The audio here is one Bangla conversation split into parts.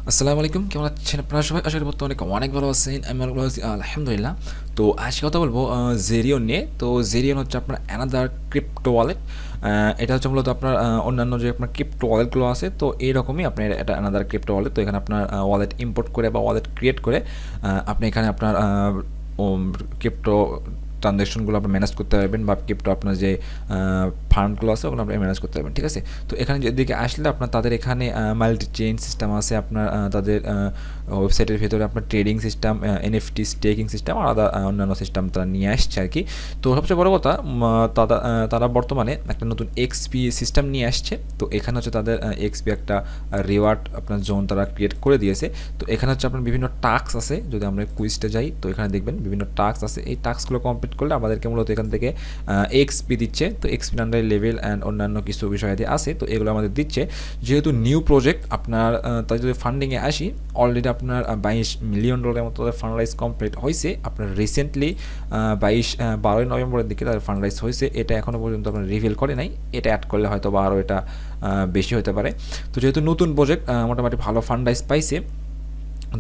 আসসালামু আলাইকুম, কেমন আছেন আপনারা সবাই? আশা করি বর্তমানে অনেক ভালো আছেন। আমি অনেক ভালো আছি আলহামদুলিল্লাহ। তো আজকে কথা বলবো জেরিয়ন নিয়ে। তো জেরিয়ন হচ্ছে আপনার অ্যানাদার ক্রিপ্টো ওয়ালেট। এটা হচ্ছে মূলত আপনার অন্যান্য যে আপনার ক্রিপ্টো ওয়ালেটগুলো আছে, তো এইরকমই আপনার এটা অ্যানাদার ক্রিপ্টো ওয়ালেট। তো এখানে আপনার ওয়ালেট ইম্পোর্ট করে বা ওয়ালেট ক্রিয়েট করে আপনি এখানে আপনার ক্রিপ্টো ট্রানজ্যাকশনগুলো আপনি ম্যানেজ করতে পারবেন, বা ক্রিপ্টো আপনার যে ফান্ডগুলো আছে ওগুলো আপনি ম্যানেজ করতে পারবেন। ঠিক আছে, তো এখানে যেদিকে আসলে আপনার তাদের এখানে মাল্টি চেইন সিস্টেম আছে, আপনার তাদের ওয়েবসাইটের ভিতরে আপনার trading system, NFT staking system আর অন্যান্য সিস্টেম তারা নিয়ে আসছে আর কি। তো সবচেয়ে বড় কথা, তারা বর্তমানে একটা নতুন এক্সপি সিস্টেম নিয়ে আসছে। তো এখানে হচ্ছে তাদের এক্সপি একটা রিওয়ার্ড আপনার জোন তারা ক্রিয়েট করে দিয়েছে। তো এখানে হচ্ছে আপনার বিভিন্ন টাস্ক আছে। যদি আমরা কুইজটা যাই, তো এখানে দেখবেন বিভিন্ন টাস্ক আছে। এই টাস্কগুলো কমপ্লিট করলে আমাদেরকে মূলত এখান থেকে এক্সপি দিচ্ছে। তো এক্সপি আন্ডার লেভেল অ্যান্ড অন্যান্য কিছু বিষয়াদি আছে, তো এগুলো আমাদের দিচ্ছে। যেহেতু নিউ প্রজেক্ট আপনার, তাই যদি ফান্ডিংয়ে আসি, অলরেডি আপনার $22 মিলিয়ন মতো তাদের ফান্ড রাইজ কমপ্লিট হয়েছে। আপনার রিসেন্টলি 12ই নভেম্বরের দিকে তাদের ফান্ড রাইজ হয়েছে। এটা এখনও পর্যন্ত আপনার রিভিল করে নাই। এটা অ্যাড করলে হয়তো বা আরও এটা বেশি হতে পারে। তো যেহেতু নতুন প্রজেক্ট, মোটামুটি ভালো ফান্ড রাইজ পাইছে,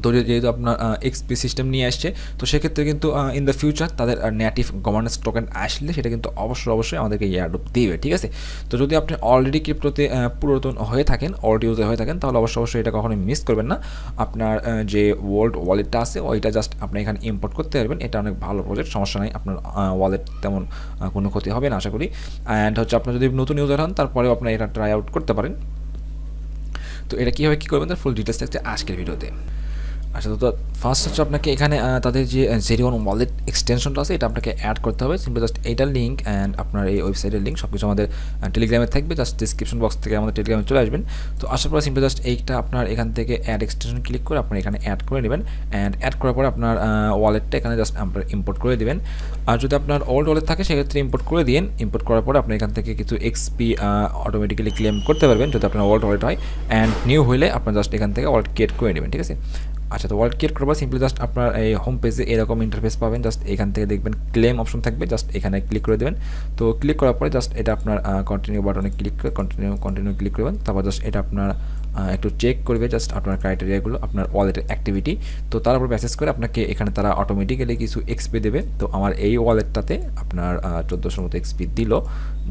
তো যেহেতু আপনার এক্সপি সিস্টেম নিয়ে আসছে, তো সেক্ষেত্রে কিন্তু ইন দ্য ফিউচার তাদের নেটিভ গভর্নেন্স টোকেন আসলে সেটা কিন্তু অবশ্যই আমাদেরকে এয়ারড্রপ দিবে। ঠিক আছে, তো যদি আপনি অলরেডি ক্রিপ্টোতে পুরাতন হয়ে থাকেন, অলরেডি ইউজার হয়ে থাকেন, তাহলে অবশ্যই এটা কখনোই মিস করবেন না। আপনার যে ওল্ড ওয়ালেটটা আছে ওইটা জাস্ট আপনি এখানে ইম্পোর্ট করতে পারবেন। এটা অনেক ভালো প্রজেক্ট, সমস্যা নাই। আপনার ওয়ালেট তেমন কোনো ক্ষতি হবে না আশা করি। অ্যান্ড হচ্ছে আপনার যদি নতুন ইউজার হন, তারপরেও আপনার এটা ট্রাই আউট করতে পারেন। তো এটা কীভাবে কী করবেন তার ফুল ডিটেলস থাকছে আজকের ভিডিওতে। আচ্ছা, তো ফার্স্ট হচ্ছে আপনাকে এখানে তাদের যে জেরিয়ন ওয়ালেট এক্সটেনশনটা আছে এটা আপনাকে অ্যাড করতে হবে। সিম্পলি জাস্ট এইটার লিঙ্ক অ্যান্ড আপনার এই ওয়েবসাইটের লিঙ্ক সব কিছু আমাদের টেলিগ্রামে থাকবে। জাস্ট ডিসক্রিপশন বক্স থেকে আমাদের টেলিগ্রামে চলে আসবেন। তো আসার পরে সিম্পলি জাস্ট এইটা আপনার এখান থেকে অ্যাড এক্সটেনশন ক্লিক করে আপনার এখানে অ্যাড করে নেবেন। অ্যান্ড অ্যাড করার পরে আপনার ওয়ালেটটা এখানে জাস্ট আপনার ইম্পোর্ট করে দেবেন। আর যদি আপনার ওল্ড ওয়ালেট থাকে সেক্ষেত্রে ইম্পোর্ট করে দিন। ইম্পোর্ট করার পরে আপনি এখান থেকে কিছু এক্সপি অটোমেটিক্যালি ক্লেম করতে পারবেন যদি আপনার ওল্ড ওয়ালেট হয়। অ্যান্ড নিউ হলে আপনার জাস্ট এখান থেকে ওয়ালেট ক্রিয়েট করে নেবেন। ঠিক আছে, আচ্ছা, তো ওয়ালেট ক্রিয়েট করবো সিম্পলি জাস্ট আপনার এই হোম পেজে এরকম ইন্টারফেস পাবেন। জাস্ট এখান থেকে দেখবেন ক্লেম অপশন থাকবে, জাস্ট এখানে ক্লিক করে দেবেন। তো ক্লিক করার পরে জাস্ট এটা আপনার কন্টিনিউ বাটনে ক্লিক করে কন্টিনিউ ক্লিক করবেন। তারপর জাস্ট এটা আপনার একটু চেক করবে জাস্ট আপনার ক্রাইটেরিয়াগুলো, আপনার ওয়ালেটের অ্যাক্টিভিটি। তো তার উপর মেসেজ করে আপনাকে এখানে তারা অটোমেটিক্যালি কিছু এক্সপি দেবে। তো আমার এই ওয়ালেটটাতে আপনার 1400 মতো এক্সপি দিল।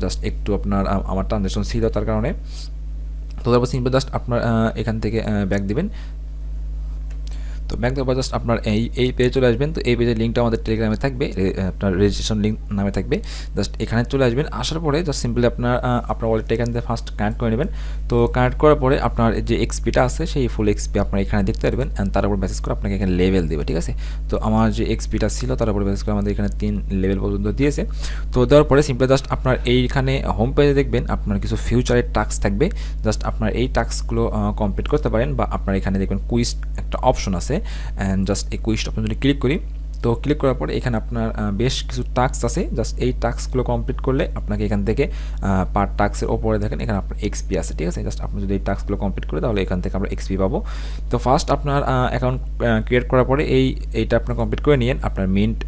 জাস্ট একটু আপনার আমার ট্রানজ্যাকশন ছিল তার কারণে। তো তারপর সিম্পল জাস্ট আপনার এখান থেকে ব্যাক দিবেন। তো ব্যাক দেওয়ার পর জাস্ট আপনার এই পেজে চলে আসবেন। তো এই পেজের লিঙ্কটা আমাদের টেলিগ্রামে থাকবে, আপনার রেজিস্ট্রেশন লিঙ্ক নামে থাকবে। জাস্ট এখানে চলে আসবেন। আসার পরে জাস্ট সিম্পলি আপনার ওয়ালেটটা এখান থেকে ফার্স্ট কানেক্ট করে নেবেন। তো কানেক্ট করার পরে আপনার যে এক্সপিটা আছে সেই ফুল এক্সপি আপনার এখানে দেখতে পারবেন। অ্যান্ড তার উপর মেসেজ করে আপনাকে এখানে লেভেল দেবে। ঠিক আছে, তো আমার যে এক্সপিটা ছিল তার উপর মেসেজ করে আমাদের এখানে 3 লেভেল পর্যন্ত দিয়েছে। তো দেওয়ার পরে সিম্পলি জাস্ট আপনার এইখানে হোম পেজে দেখবেন আপনার কিছু ফিউচারের টাস্ক থাকবে। জাস্ট আপনার এই টাস্কগুলো কমপ্লিট করতে পারেন, বা আপনার এখানে দেখবেন কুইজ একটা অপশন আছে। অ্যান্ড জাস্ট এই কুইজটা আপনি যদি ক্লিক করি, তো ক্লিক করার পরে এখানে আপনার বেশ কিছু টাস্ক আছে। জাস্ট এই টাস্কগুলো কমপ্লিট করলে আপনাকে এখান থেকে পার টাস্কের ওপরে দেখেন এখানে আপনার এক্সপি আছে। ঠিক আছে, জাস্ট আপনি যদি এই টাস্কগুলো কমপ্লিট করে তাহলে এখান থেকে আমরা এক্সপি পাবো। তো ফার্স্ট আপনার অ্যাকাউন্ট ক্রিয়েট করার পরে এইটা আপনার কমপ্লিট করে নিন। আপনার মিন্ট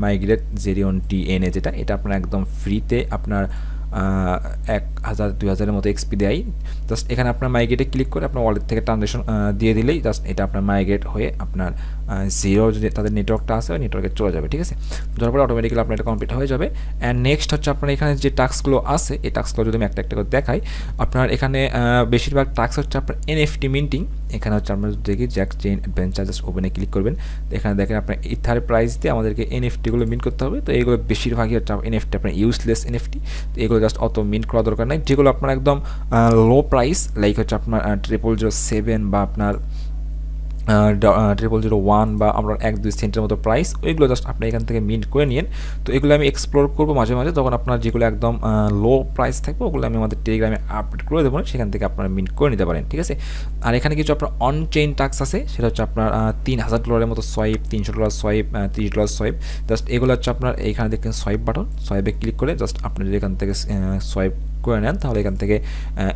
মাইগ্রেট জেরিয়ন টিএনএ যেটা, এটা আপনার একদম ফ্রিতে আপনার 1000-2000-এর মতো এক্সপি দেয়। জাস্ট এখানে আপনার মাইগ্রেটে ক্লিক করে আপনার ওয়ালেট থেকে ট্রানজ্যাকশন দিয়ে দিলেই জাস্ট এটা আপনার মাইগ্রেট হয়ে আপনার জিরো যে তাদের নেটওয়ার্কটা আছে ওই নেটওয়ার্কে চলে যাবে। ঠিক আছে, যার পরে অটোমেটিক্যালি আপনার এটা কমপ্লিট হয়ে যাবে। অ্যান্ড নেক্সট হচ্ছে আপনার এখানে যে টাস্কগুলো আছে এই টাস্কগুলো যদি আমি একটা একটা করে দেখাই, আপনার এখানে বেশিরভাগ টাস্ক হচ্ছে আপনার এনএফটি মিন্টিং। এখানে হচ্ছে আমরা দেখি জ্যাক চেইন অ্যাডভেঞ্চার, জাস্ট ওপেনে ক্লিক করবেন। এখানে দেখেন আপনার ইথার প্রাইস দিয়ে আমাদেরকে এনএফটিগুলো মিন্ট করতে হবে। তো এইগুলো বেশিরভাগই হচ্ছে এনএফটি আপনার ইউজলেস এনএফটি। তো এগুলো জাস্ট অত মিন্ট করা দরকার নাই। যেগুলো আপনার একদম লো প্রাইস, লাইক হচ্ছে আপনার 0007 বা আপনার 0001 বা আমরা 1-2 সেন্টের মতো প্রাইস, ওইগুলো জাস্ট আপনি এখান থেকে মিন্ট করে নিন। তো এগুলো আমি এক্সপ্লোর করবো মাঝে মাঝে, তখন আপনার যেগুলো একদম লো প্রাইস থাকবে ওগুলো আমি আমাদের টেলিগ্রামে আপডেট করে দেবো, সেখান থেকে আপনারা মিন্ট করে নিতে পারেন। ঠিক আছে, আর এখানে কিছু আপনার অন চেইন টাস্ক আছে, সেটা হচ্ছে আপনার $3000 মতো সোয়াইপ, $300 সোয়াইপ, $30 সোয়াইপ। জাস্ট এগুলো হচ্ছে আপনার এইখানে দেখেন সোয়াইপ বাটন, সোয়াইপে ক্লিক করে জাস্ট আপনি যদি এখান থেকে সোয়াইপ করে নেন তাহলে এখান থেকে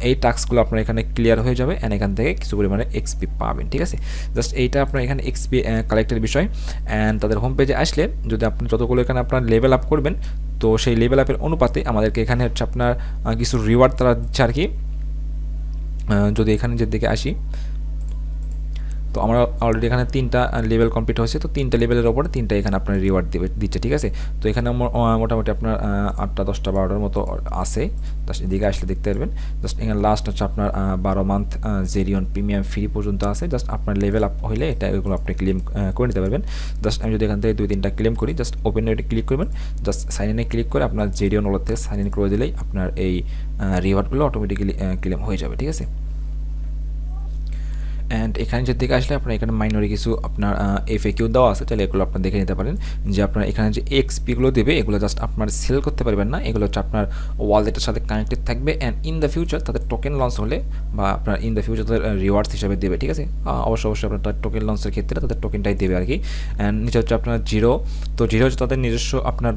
এই টাস্কগুলো আপনার এখানে ক্লিয়ার হয়ে যাবে। অ্যান্ড এখান থেকে কিছু পরিমাণে এক্সপি পাবেন। ঠিক আছে, জাস্ট এইটা আপনার এখানে এক্সপি কালেক্টের বিষয়। অ্যান্ড তাদের হোম পেজে আসলে যদি আপনি যতগুলো এখানে আপনার লেভেল আপ করবেন, তো সেই লেভেল আপের অনুপাতে আমাদেরকে এখানে হচ্ছে আপনার কিছু রিওয়ার্ড তারা দিচ্ছে আর কি। যদি এখানে যে দিকে আসি, তো আমরা অলরেডি এখানে 3টা লেভেল কমপ্লিট হয়েছে, তো 3টা লেভেলের ওপরে 3টা এখানে আপনার রিওয়ার্ড দিচ্ছে, ঠিক আছে। তো এখানে মোটামুটি আপনার 8টা 10টা 12টার মতো আছে, জাস্ট এদিকে আসলে দেখতে পারবেন। জাস্ট এখানে লাস্ট হচ্ছে আপনার 12 মান্থ জেরিয়ন প্রিমিয়াম ফ্রি পর্যন্ত আছে। জাস্ট আপনার লেভেল আপ হইলে এটা এগুলো আপনি ক্লেম করে নিতে পারবেন। জাস্ট আমি যদি এখান থেকে 2-3টা ক্লেম করি, জাস্ট ওপেন রেটে ক্লিক করবেন, জাস্ট সাইন ইনে ক্লিক করে আপনার জেরিয়ন ওয়ালেট থেকে সাইন ইন করে দিলেই আপনার এই রিওয়ার্ডগুলো অটোমেটিক্যালি ক্লেম হয়ে যাবে, ঠিক আছে। অ্যান্ড এখানে যে দিকে আসলে আপনার এখানে মাইনরি কিছু আপনার এফএকিউ দেওয়া আছে, তাহলে এগুলো আপনার দেখে নিতে পারেন যে আপনার এখানে যে এক্সপিগুলো দেবে এগুলো জাস্ট আপনার সেল করতে পারবেন না, এগুলো হচ্ছে আপনার ওয়ালেটের সাথে কানেক্টেড থাকবে। অ্যান্ড ইন দ্য ফিউচার তাদের টোকেন লঞ্চ হলে বা আপনার ইন দ্য ফিউচার তাদের রিওয়ার্ডস হিসাবে দেবে, ঠিক আছে। অবশ্যই আপনার তাদের টোকেন লঞ্চের ক্ষেত্রে তাদের টোকেনটাই দেবে আর কি। অ্যান্ড নিচে হচ্ছে আপনার জিরো, তো জিরো হচ্ছে তাদের নিজস্ব আপনার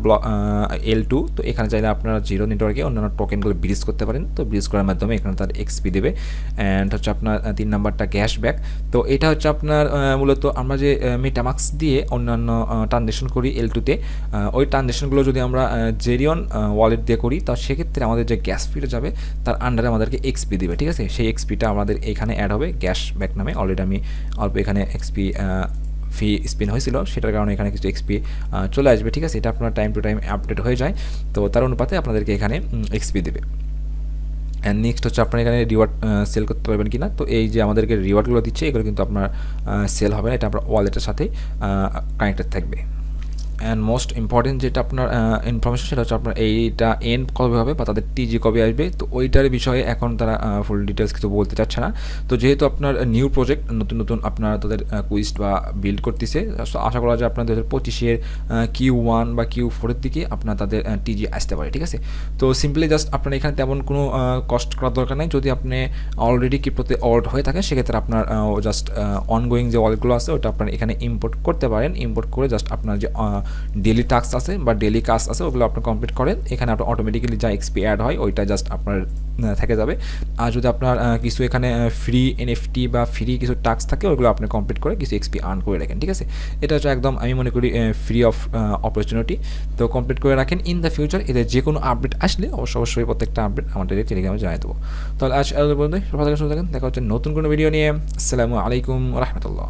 L2, তো এখানে চাইলে আপনারা জিরো নেটওয়ার্কে অন্যান্য টোকেনগুলো ব্রিজ করতে পারেন, তো ব্রিজ করার মাধ্যমে এখানে তার এক্সপি দেবে। অ্যান্ড হচ্ছে আপনার 3 নাম্বারটা ক্যাশব্যাক, তো এটা হচ্ছে আপনার মূলত আমরা যে মেটামাক্স দিয়ে অন্যান্য ট্রানজ্যাকশন করি L2-তে, ওই ট্রানজ্যাকশনগুলো যদি আমরা জেরিয়ন ওয়ালেট দিয়ে করি, তা সেক্ষেত্রে আমাদের যে গ্যাস ফিটা যাবে তার আন্ডারে আমাদেরকে এক্সপি দেবে, ঠিক আছে। সেই এক্সপিটা আমাদের এখানে অ্যাড হবে ক্যাশব্যাক নামে। অলরেডি আমি অল্প এখানে এক্সপি ফি স্পিন হয়েছিল, সেটার কারণে এখানে কিছু এক্সপি চলে আসবে, ঠিক আছে। এটা আপনার টাইম টু টাইম আপডেট হয়ে যায়, তো তার অনুপাতে আপনাদেরকে এখানে এক্সপি দেবে। অ্যান্ড নেক্সট হচ্ছে আপনার এখানে রিওয়ার্ড সেল করতে পারবেন কিনা, তো এই যে আমাদেরকে রিওয়ার্ডগুলো দিচ্ছে এগুলো কিন্তু আপনার সেল হবে না, এটা আপনার ওয়ালেটের সাথে কানেক্টেড থাকবে। অ্যান্ড মোস্ট ইম্পর্টেন্ট যেটা আপনার ইনফরমেশন সেটা হচ্ছে আপনার এইটা এন্ড কবে হবে বা তাদের টিজি কবে আসবে, তো ওইটার বিষয়ে এখন তারা ফুল ডিটেলস কিছু বলতে চাচ্ছে না। তো যেহেতু আপনার নিউ প্রজেক্ট, নতুন নতুন আপনার তাদের কুইস্ট বা বিল্ড করতেছে, আশা করা যায় আপনার 2025-এর Q1 বা Q4-এর দিকে আপনার তাদের টিজি আসতে পারে, ঠিক আছে। তো সিম্পলি জাস্ট আপনার এখানে তেমন কোনো কষ্ট করার দরকার নেই। যদি আপনি অলরেডি ক্রিপ্টোতে অর্ড হয়ে থাকেন সেক্ষেত্রে আপনার জাস্ট অনগোয়িং যে ওয়ালেটগুলো আছে ওটা আপনার এখানে ইম্পোর্ট করতে পারেন। ইম্পোর্ট করে জাস্ট আপনার যে ডেলি টাস্ক আছে বা ডেলি কাজ আছে ওগুলো আপনি কমপ্লিট করেন, এখানে আপনার অটোমেটিক্যালি যা এক্সপি অ্যাড হয় ওইটা জাস্ট আপনার থেকে যাবে। আর যদি আপনার কিছু এখানে ফ্রি এনএফটি বা ফ্রি কিছু টাস্ক থাকে ওইগুলো আপনি কমপ্লিট করে কিছু এক্সপি আর্ন করে রাখেন, ঠিক আছে। এটা হচ্ছে একদম আমি মনে করি ফ্রি অফ অপরচুনিটি, তো কমপ্লিট করে রাখেন। ইন দ্য ফিউচার এদের যে কোনো আপডেট আসলে অবশ্যই প্রত্যেকটা আপডেট আমাদের টেলিগ্রামে জানিয়ে দেবো। তাহলে আজ পর্যন্ত সবাই সুস্থ থাকেন, দেখা হচ্ছে নতুন কোনো ভিডিও নিয়ে। আসসালামু আলাইকুম রহমতুল্লাহ।